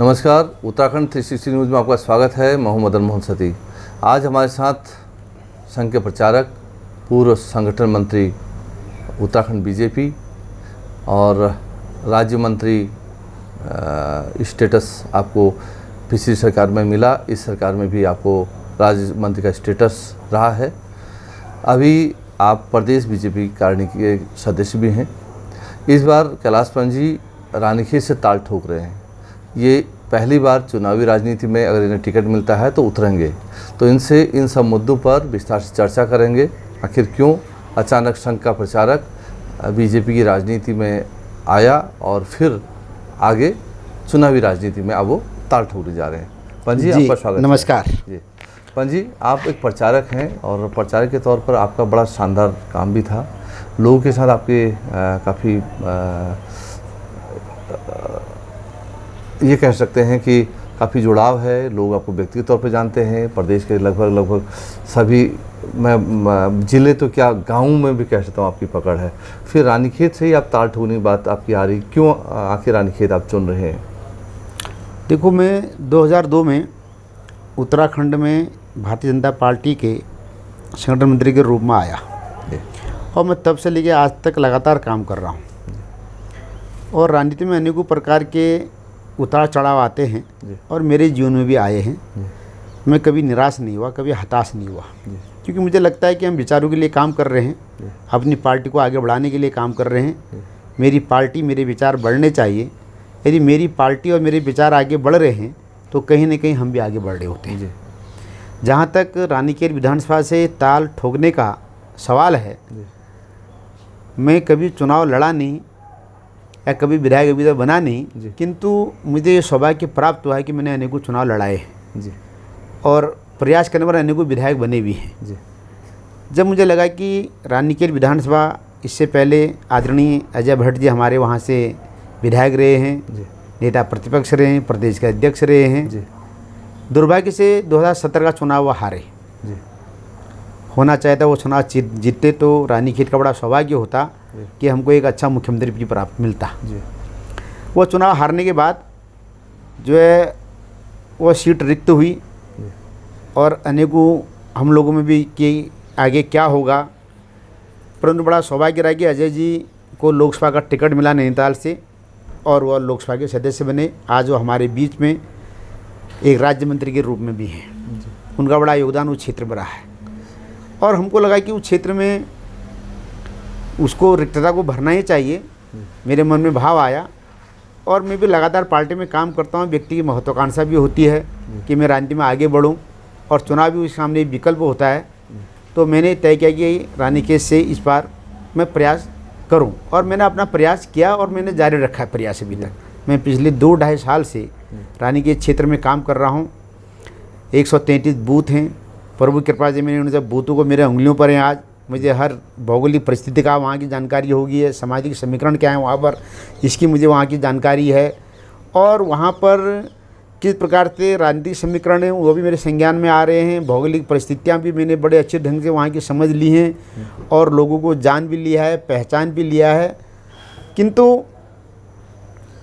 नमस्कार, उत्तराखंड 360 न्यूज़ में आपका स्वागत है। मैं हूं मदन मोहन सती। आज हमारे साथ संघ के प्रचारक, पूर्व संगठन मंत्री उत्तराखंड बीजेपी और राज्य मंत्री स्टेटस आपको पिछली सरकार में मिला, इस सरकार में भी आपको राज्य मंत्री का स्टेटस रहा है। अभी आप प्रदेश बीजेपी कार्यकारिणी के सदस्य भी हैं। इस बार कैलाश पंजी रानीखेत से ताल ठोक रहे हैं। ये पहली बार चुनावी राजनीति में अगर इन्हें टिकट मिलता है तो उतरेंगे, तो इनसे इन सब मुद्दों पर विस्तार से चर्चा करेंगे। आखिर क्यों अचानक संघ का प्रचारक बीजेपी की राजनीति में आया और फिर आगे चुनावी राजनीति में अब वो ताल ठोकने जा रहे हैं। पंजी, आपका स्वागत। नमस्कार जी पंजी, आप एक प्रचारक हैं और प्रचारक के तौर पर आपका बड़ा शानदार काम भी था। लोगों के साथ आपके काफ़ी ये कह सकते हैं कि काफ़ी जुड़ाव है। लोग आपको व्यक्तिगत तौर पर जानते हैं। प्रदेश के लगभग सभी, मैं ज़िले तो क्या गाँव में भी कह सकता हूँ आपकी पकड़ है। फिर रानीखेत से ही आप ताल ठोकने की बात आपकी आ रही, क्यों आखिर रानीखेत आप चुन रहे हैं? देखो, मैं 2002 में उत्तराखंड में भारतीय जनता पार्टी के संगठन मंत्री के रूप में आया और मैं तब से लेकर आज तक लगातार काम कर रहा हूँ। और राजनीति में अनेकों प्रकार के उतार चढ़ाव आते हैं और मेरे जीवन में भी आए हैं। मैं कभी निराश नहीं हुआ, कभी हताश नहीं हुआ, क्योंकि मुझे लगता है कि हम विचारों के लिए काम कर रहे हैं, अपनी पार्टी को आगे बढ़ाने के लिए काम कर रहे हैं। मेरी पार्टी, मेरे विचार बढ़ने चाहिए। यदि मेरी पार्टी और मेरे विचार आगे बढ़ रहे हैं तो कहीं ना कहीं हम भी आगे बढ़ रहे होते हैं। जहाँ तक रानीखेत विधानसभा से ताल ठोकने का सवाल है, मैं कभी चुनाव लड़ा नहीं या कभी विधायक अभी तक बना नहीं, किंतु मुझे ये सौभाग्य प्राप्त हुआ है कि मैंने अनेकों चुनाव लड़ाए हैं और प्रयास करने पर अनेकों विधायक बने भी हैं। जब मुझे लगा कि रानीखेत विधानसभा, इससे पहले आदरणीय अजय भट्ट जी हमारे वहाँ से विधायक रहे हैं, नेता प्रतिपक्ष रहे हैं, प्रदेश के अध्यक्ष रहे हैं। दुर्भाग्य से 2017 का चुनाव वो हारे। होना चाहता वो चुनाव जीतते तो रानीखेत का बड़ा सौभाग्य होता कि हमको एक अच्छा मुख्यमंत्री भी प्राप्त मिलता। वो चुनाव हारने के बाद जो है वो सीट रिक्त हुई और अनेकों हम लोगों में भी कि आगे क्या होगा। परंतु बड़ा सौभाग्य रहा कि अजय जी को लोकसभा का टिकट मिला नैनीताल से और वह लोकसभा के सदस्य बने। आज वो हमारे बीच में एक राज्य मंत्री के रूप में भी हैं। उनका बड़ा योगदान उस क्षेत्र में रहा है और हमको लगा कि उस क्षेत्र में उसको रिक्तता को भरना ही चाहिए। मेरे मन में भाव आया और मैं भी लगातार पार्टी में काम करता हूँ। व्यक्ति की महत्वाकांक्षा भी होती है कि मैं राजनीति में आगे बढ़ूँ और चुनाव भी उसके सामने विकल्प होता है। तो मैंने तय किया कि रानीखेत से इस बार मैं प्रयास करूं और मैंने अपना प्रयास किया और मैंने जारी रखा है प्रयास अभी तक। मैं पिछले 2-2.5 साल से रानीखेत क्षेत्र में काम कर रहा हूं। 133 बूथ हैं। प्रभु कृपा से मैंने उन सब बूथों को मेरे उंगलियों पर हैं। आज मुझे हर भौगोलिक परिस्थिति का वहाँ की जानकारी होगी है, सामाजिक समीकरण क्या है वहाँ पर, इसकी मुझे वहाँ की जानकारी है और वहाँ पर किस प्रकार से राजनीतिक समीकरण है वो भी मेरे संज्ञान में आ रहे हैं। भौगोलिक परिस्थितियाँ भी मैंने बड़े अच्छे ढंग से वहाँ की समझ ली हैं और लोगों को जान भी लिया है, पहचान भी लिया है। किंतु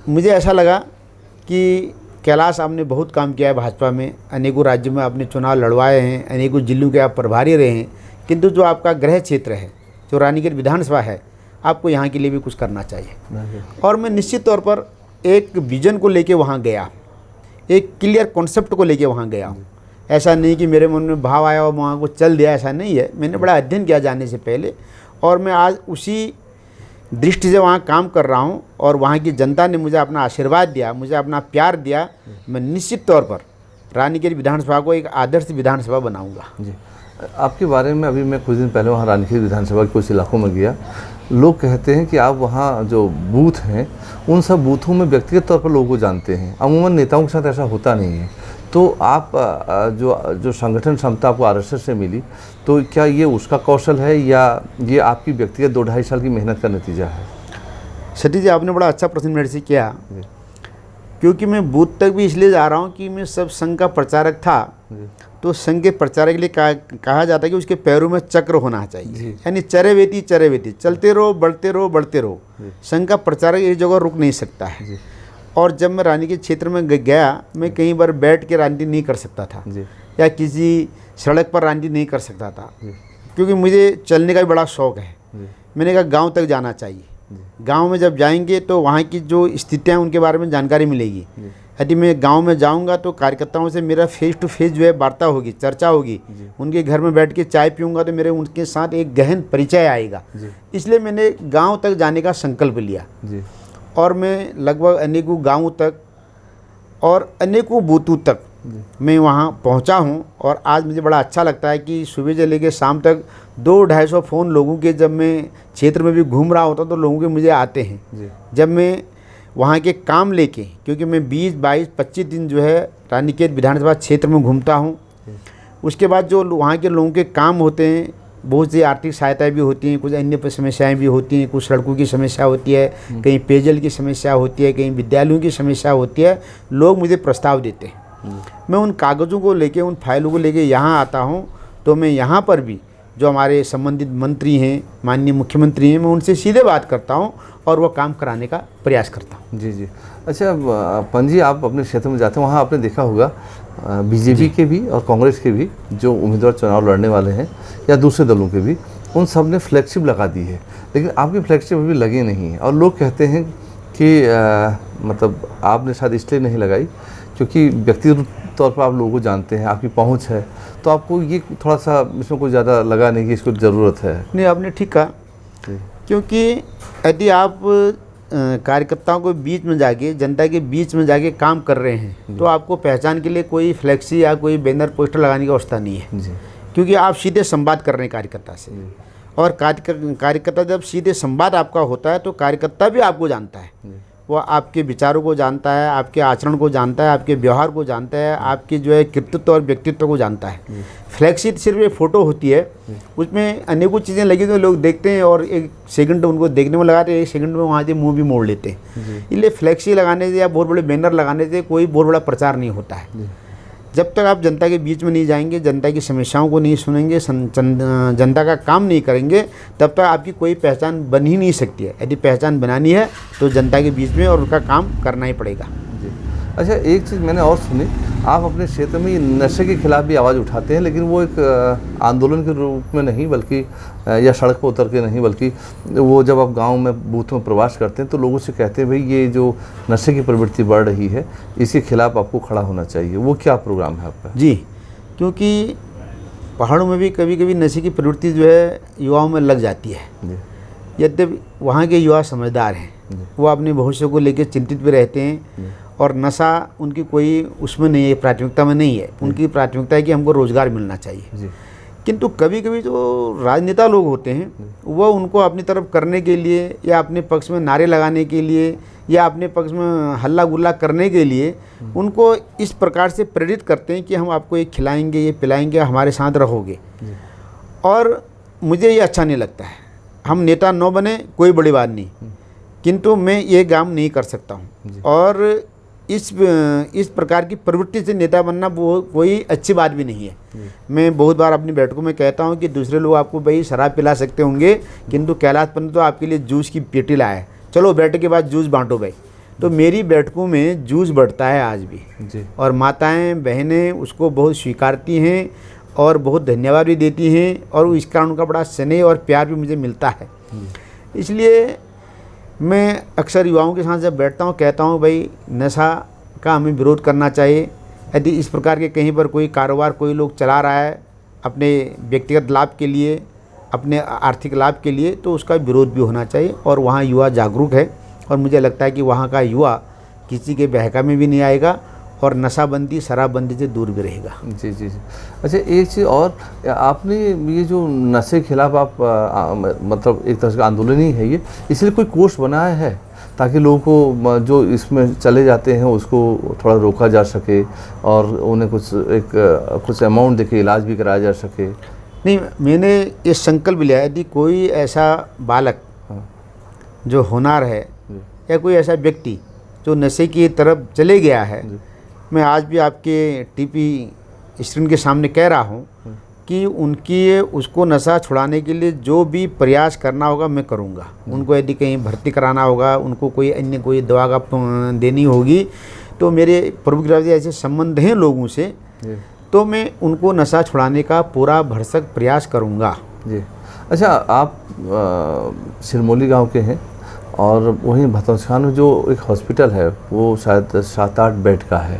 मुझे ऐसा लगा कि कैलाश आपने बहुत काम किया है भाजपा में, अनेकों राज्यों में आपने चुनाव लड़वाए हैं, अनेकों जिलों के आप प्रभारी रहे हैं, किंतु जो आपका गृह क्षेत्र है, जो रानीखेत विधानसभा है, आपको यहाँ के लिए भी कुछ करना चाहिए। और मैं निश्चित तौर पर एक विजन को लेके वहाँ गया, एक क्लियर कॉन्सेप्ट को लेके वहाँ गया। ऐसा नहीं कि मेरे मन में भाव आया और वहाँ को चल दिया, ऐसा नहीं है। मैंने बड़ा अध्ययन किया जाने से पहले और मैं आज उसी दृष्टि से वहाँ काम कर रहा हूँ और वहाँ की जनता ने मुझे अपना आशीर्वाद दिया, मुझे अपना प्यार दिया। मैं निश्चित तौर पर रानीखेत विधानसभा को एक आदर्श विधानसभा बनाऊँगा। जी, आपके बारे में अभी मैं कुछ दिन पहले वहाँ रानीखेत विधानसभा के कुछ इलाकों में गया। लोग कहते हैं कि आप वहाँ जो बूथ हैं उन सब बूथों में व्यक्तिगत तौर पर लोगों को जानते हैं। अमूमन नेताओं के साथ ऐसा होता नहीं है। तो आप जो संगठन क्षमता आपको आरएसएस से मिली, तो क्या ये उसका कौशल है या ये आपकी व्यक्तिगत 2-2.5 साल की मेहनत का नतीजा है? सती जी, आपने बड़ा अच्छा प्रश्न मेरे से किया, क्योंकि मैं बूथ तक भी इसलिए जा रहा हूँ कि मैं सब संघ का प्रचारक था। तो संघ के प्रचारक के लिए कहा जाता है कि उसके पैरों में चक्र होना चाहिए, यानी चरेवेती चरेवेती, चलते रहो बढ़ते रहो बढ़ते रहो। संघ का प्रचारक एक जगह रुक नहीं सकता है और जब मैं राजनीतिक क्षेत्र में गया, मैं कई बार बैठ के राजनीति नहीं कर सकता था जी या किसी सड़क पर राजनीति नहीं कर सकता था, जी क्योंकि मुझे चलने का भी बड़ा शौक़ है। जी मैंने कहा गांव तक जाना चाहिए, गांव में जब जाएंगे तो वहाँ की जो स्थितियाँ उनके बारे में जानकारी मिलेगी। यदि मैं गांव में जाऊंगा तो कार्यकर्ताओं से मेरा फेस टू फेस जो है वार्ता होगी, चर्चा होगी, उनके घर में बैठ के चाय पीऊँगा तो मेरे उनके साथ एक गहन परिचय आएगा। इसलिए मैंने गांव तक जाने का संकल्प लिया जी और मैं लगभग अनेकों गाँवों तक और अनेकों बूथों तक मैं वहाँ पहुँचा हूँ। और आज मुझे बड़ा अच्छा लगता है कि सुबह से लेकर शाम तक 200-250 फ़ोन लोगों के, जब मैं क्षेत्र में भी घूम रहा होता तो लोगों के मुझे आते हैं। जब मैं वहाँ के काम लेके, क्योंकि मैं 20, 22, 25 दिन जो है रानीखेत विधानसभा क्षेत्र में घूमता हूँ, उसके बाद जो वहाँ के लोगों के काम होते हैं, बहुत सी आर्थिक सहायताएं भी होती हैं, कुछ अन्य समस्याएं भी होती हैं, कुछ सड़कों की समस्या होती है, कहीं पेयजल की समस्या होती है, कहीं विद्यालयों की समस्या होती है, लोग मुझे प्रस्ताव देते हैं। मैं उन कागज़ों को लेके, उन फाइलों को लेके यहाँ आता हूँ, तो मैं यहाँ पर भी जो हमारे संबंधित मंत्री हैं, माननीय मुख्यमंत्री हैं, मैं उनसे सीधे बात करता हूँ और वो काम कराने का प्रयास करता हूँ। जी जी। अच्छा पंत जी, आप अपने क्षेत्र में जाते हैं, वहाँ आपने देखा होगा बीजेपी के भी और कांग्रेस के भी जो उम्मीदवार चुनाव लड़ने वाले हैं या दूसरे दलों के भी, उन सब ने फ्लैगशिप लगा दी है, लेकिन आपकी फ्लैगशिप अभी लगी नहीं है। और लोग कहते हैं कि मतलब आपने शायद इसलिए नहीं लगाई क्योंकि व्यक्तिगत तौर पर आप लोगों को जानते हैं, आपकी पहुंच है, तो आपको ये थोड़ा सा इसमें कोई ज़्यादा लगा नहीं कि इसको ज़रूरत है। नहीं, आपने ठीक कहा, क्योंकि यदि आप कार्यकर्ताओं के बीच में जाके, जनता के बीच में जाके काम कर रहे हैं, तो आपको पहचान के लिए कोई फ्लैक्सी या कोई बैनर पोस्टर लगाने की आवश्यकता नहीं है जी। क्योंकि आप सीधे संवाद कर रहे हैं कार्यकर्ता से, और कार्यकर्ता जब सीधे संवाद आपका होता है तो कार्यकर्ता भी आपको जानता है, वो आपके विचारों को जानता है, आपके आचरण को जानता है, आपके व्यवहार को जानता है, आपके जो है कृतित्व और व्यक्तित्व को जानता है। फ्लैक्सी सिर्फ एक फ़ोटो होती है, उसमें अनेकों चीज़ें लगी तो लोग देखते हैं और एक सेकंड उनको देखने में लगाते हैं, एक सेकंड में वहाँ से मुंह भी मोड़ लेते हैं। इसलिए फ्लैक्सी लगाने से या बहुत बड़े बैनर लगाने से कोई बहुत बड़ा प्रचार नहीं होता है। जब तक आप जनता के बीच में नहीं जाएंगे, जनता की समस्याओं को नहीं सुनेंगे, जनता का काम नहीं करेंगे, तब तक आपकी कोई पहचान बन ही नहीं सकती है। यदि पहचान बनानी है तो जनता के बीच में और उनका काम करना ही पड़ेगा जी। अच्छा, एक चीज़ मैंने और सुनी, आप अपने क्षेत्र में नशे के खिलाफ भी आवाज़ उठाते हैं, लेकिन वो एक आंदोलन के रूप में नहीं, बल्कि या सड़क पर उतर के नहीं, बल्कि वो जब आप गांव में बूथ में प्रवास करते हैं तो लोगों से कहते हैं भाई ये जो नशे की प्रवृत्ति बढ़ रही है, इसके खिलाफ आपको खड़ा होना चाहिए। वो क्या प्रोग्राम है आपका? जी, क्योंकि पहाड़ों में भी कभी कभी नशे की प्रवृत्ति जो है युवाओं में लग जाती है। यद्यपि वहाँ के युवा समझदार हैं, वो अपने भविष्य को लेकर चिंतित भी रहते हैं, और नशा उनकी कोई उसमें नहीं है, प्राथमिकता में नहीं है। उनकी प्राथमिकता है कि हमको रोज़गार मिलना चाहिए। किंतु कभी कभी जो राजनेता लोग होते हैं, वो उनको अपनी तरफ करने के लिए या अपने पक्ष में नारे लगाने के लिए या अपने पक्ष में हल्ला गुल्ला करने के लिए उनको इस प्रकार से प्रेरित करते हैं कि हम आपको ये खिलाएंगे, ये पिलाएंगे, हमारे साथ रहोगे। और मुझे ये अच्छा नहीं लगता है। हम नेता न बने कोई बड़ी बात नहीं, किंतु मैं ये काम नहीं कर सकता हूँ। और इस प्रकार की प्रवृत्ति से नेता बनना वो कोई अच्छी बात भी नहीं है। मैं बहुत बार अपनी बैठकों में कहता हूँ कि दूसरे लोग आपको भाई शराब पिला सकते होंगे, किंतु कैलाश पंत तो आपके लिए जूस की पेटी लाया है, चलो बैठक के बाद जूस बांटो भाई। तो मेरी बैठकों में जूस बढ़ता है आज भी जी। और माताएं बहनें उसको बहुत स्वीकारती हैं और बहुत धन्यवाद भी देती हैं, और इस कारण उनका बड़ा स्नेह और प्यार भी मुझे मिलता है। इसलिए मैं अक्सर युवाओं के साथ जब बैठता हूँ कहता हूँ भाई नशा का हमें विरोध करना चाहिए। यदि इस प्रकार के कहीं पर कोई कारोबार कोई लोग चला रहा है अपने व्यक्तिगत लाभ के लिए, अपने आर्थिक लाभ के लिए, तो उसका विरोध भी होना चाहिए। और वहाँ युवा जागरूक है, और मुझे लगता है कि वहाँ का युवा किसी के बहका में भी नहीं आएगा और नशाबंदी शराबबंदी से दूर भी रहेगा। जी जी जी। अच्छा, एक चीज़ और, आपने ये जो नशे के खिलाफ आप मतलब एक तरह का आंदोलन ही है ये, इसलिए कोई कोर्स बनाया है ताकि लोगों को जो इसमें चले जाते हैं उसको थोड़ा रोका जा सके और उन्हें कुछ अमाउंट देके इलाज भी कराया जा सके? नहीं, मैंने ये संकल्प लिया है, यदि कोई ऐसा बालक जो होनहार है या कोई ऐसा व्यक्ति जो नशे की तरफ चले गया है, मैं आज भी आपके टीपी स्क्रीन के सामने कह रहा हूँ कि उनकी उसको नशा छुड़ाने के लिए जो भी प्रयास करना होगा मैं करूँगा। उनको यदि कहीं भर्ती कराना होगा, उनको कोई अन्य कोई दवा का देनी होगी, तो मेरे प्रभु जी ऐसे संबंध हैं लोगों से, तो मैं उनको नशा छुड़ाने का पूरा भरसक प्रयास करूँगा। जी। अच्छा, आप सिरमौली गांव के हैं और वहीं भतौंसखान में जो एक हॉस्पिटल है वो शायद 7-8 बेड का है,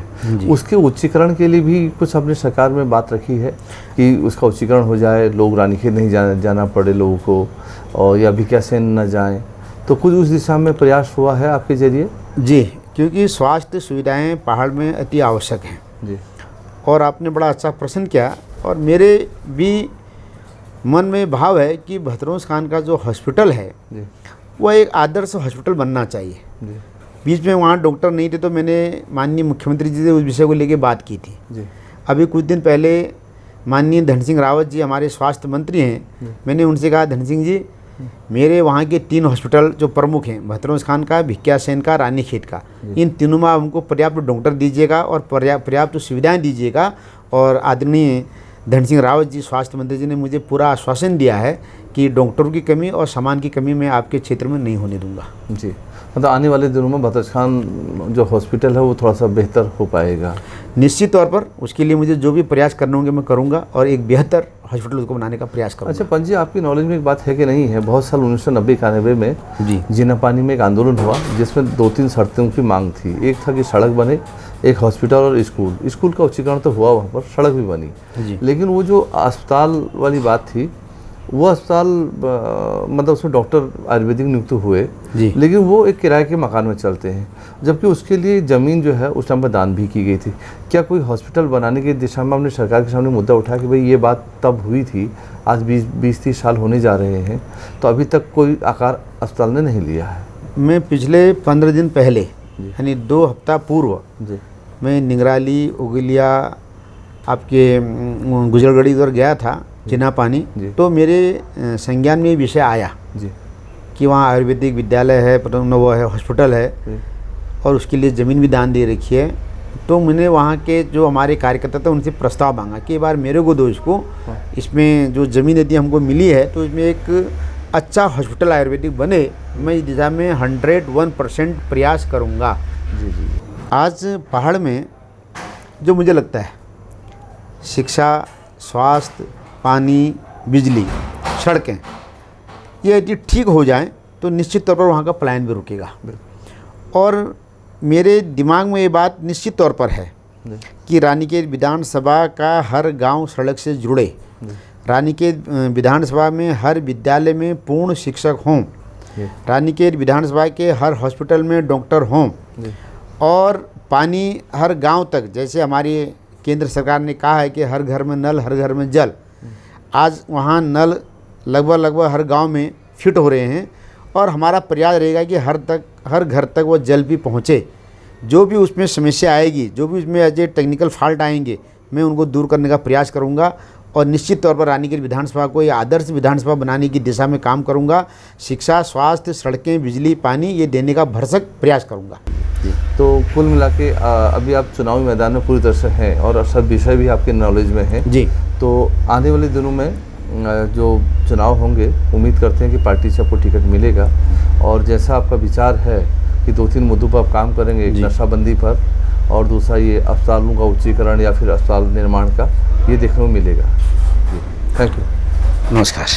उसके उच्चीकरण के लिए भी कुछ अपने सरकार में बात रखी है कि उसका उच्चीकरण हो जाए, लोग रानीखेत नहीं जाना पड़े लोगों को, और या भिकियासैन न जाएं, तो कुछ उस दिशा में प्रयास हुआ है आपके जरिए? जी, क्योंकि स्वास्थ्य सुविधाएं पहाड़ में अति आवश्यक हैं जी। और आपने बड़ा अच्छा प्रश्न किया, और मेरे भी मन में भाव है कि भतौंसखान का जो हॉस्पिटल है जी। वो एक आदर्श हॉस्पिटल बनना चाहिए। जी। बीच में वहाँ डॉक्टर नहीं थे, तो मैंने माननीय मुख्यमंत्री जी से उस विषय को लेकर बात की थी। जी। अभी कुछ दिन पहले माननीय धन सिंह रावत जी हमारे स्वास्थ्य मंत्री हैं, मैंने उनसे कहा, धन सिंह जी, मेरे वहाँ के 3 हॉस्पिटल जो प्रमुख हैं, भतौंसखान का, भिकियासैन का, रानीखेत का, इन तीनों में हमको पर्याप्त डॉक्टर दीजिएगा और पर्याप्त सुविधाएँ दीजिएगा। और आदरणीय धन सिंह रावत जी स्वास्थ्य मंत्री जी ने मुझे पूरा आश्वासन दिया है कि डॉक्टरों की कमी और सामान की कमी मैं आपके क्षेत्र में नहीं होने दूंगा। जी, मतलब आने वाले दिनों में भतौंसखान जो हॉस्पिटल है वो थोड़ा सा बेहतर हो पाएगा। निश्चित तौर पर उसके लिए मुझे जो भी प्रयास करने होंगे मैं करूंगा और एक बेहतर हॉस्पिटल उसको बनाने का प्रयास करूंगा। अच्छा पंजी, आपकी नॉलेज में एक बात है कि नहीं है, बहुत साल 1990-91 में जी जीनापानी में एक आंदोलन हुआ जिसमें 2-3 शर्तों की मांग थी। एक था कि सड़क बने, एक हॉस्पिटल और स्कूल का उच्चीकरण तो हुआ, वहाँ पर सड़क भी बनी, लेकिन वो जो अस्पताल वाली बात थी, वो अस्पताल मतलब उसमें डॉक्टर आयुर्वेदिक नियुक्त हुए, लेकिन वो एक किराए के मकान में चलते हैं, जबकि उसके लिए ज़मीन जो है उस टाइम पर दान भी की गई थी। क्या कोई हॉस्पिटल बनाने की दिशा में हमने सरकार के सामने मुद्दा उठाया कि भाई ये बात तब हुई थी, आज 20-30 साल होने जा रहे हैं, तो अभी तक कोई आकार अस्पताल ने नहीं लिया है? मैं पिछले 15 दिन पहले, यानी 2 हफ्ता पूर्व जी, मैं निगराली, उगलिया, आपके गुजरगढ़ी उधर गया था, जीनापानी, तो मेरे संज्ञान में ये विषय आया जी कि वहाँ आयुर्वेदिक विद्यालय है, वो है, हॉस्पिटल है, और उसके लिए ज़मीन भी दान दे रखी है। तो मैंने वहाँ के जो हमारे कार्यकर्ता थे उनसे प्रस्ताव मांगा कि बार मेरे को दो इसको, इसमें जो ज़मीन यदि हमको मिली है तो इसमें एक अच्छा हॉस्पिटल आयुर्वेदिक बने, मैं इस दिशा में 101% प्रयास करूँगा। जी जी। आज पहाड़ में जो मुझे लगता है शिक्षा, स्वास्थ्य, पानी, बिजली, सड़कें, ये यदि ठीक हो जाएं तो निश्चित तौर पर वहाँ का पलायन भी रुकेगा। और मेरे दिमाग में ये बात निश्चित तौर पर है कि रानीखेत विधानसभा का हर गांव सड़क से जुड़े, रानीखेत विधानसभा में हर विद्यालय में पूर्ण शिक्षक हों, रानीखेत विधानसभा के हर हॉस्पिटल में डॉक्टर हों, और पानी हर गांव तक, जैसे हमारी केंद्र सरकार ने कहा है कि हर घर में नल, हर घर में जल, आज वहाँ नल लगभग हर गांव में फिट हो रहे हैं, और हमारा प्रयास रहेगा कि हर घर तक वो जल भी पहुँचे। जो भी उसमें समस्या आएगी, जो भी उसमें एज टेक्निकल फॉल्ट आएंगे, मैं उनको दूर करने का प्रयास करूँगा, और निश्चित तौर पर रानीखेत विधानसभा को ये आदर्श विधानसभा बनाने की दिशा में काम करूँगा। शिक्षा, स्वास्थ्य, सड़कें, बिजली, पानी, ये देने का भरसक प्रयास करूँगा। तो कुल मिला के अभी आप चुनावी मैदान में पूरी तरह से हैं और सब विषय भी आपके नॉलेज में हैं जी। तो आने वाले दिनों में जो चुनाव होंगे, उम्मीद करते हैं कि पार्टी से आपको टिकट मिलेगा, और जैसा आपका विचार है कि 2-3 मुद्दों पर आप काम करेंगे, एक नशाबंदी पर और दूसरा ये अस्पतालों का उच्चीकरण या फिर अस्पताल निर्माण का, ये देखने को मिलेगा। जी, थैंक यू, नमस्कार।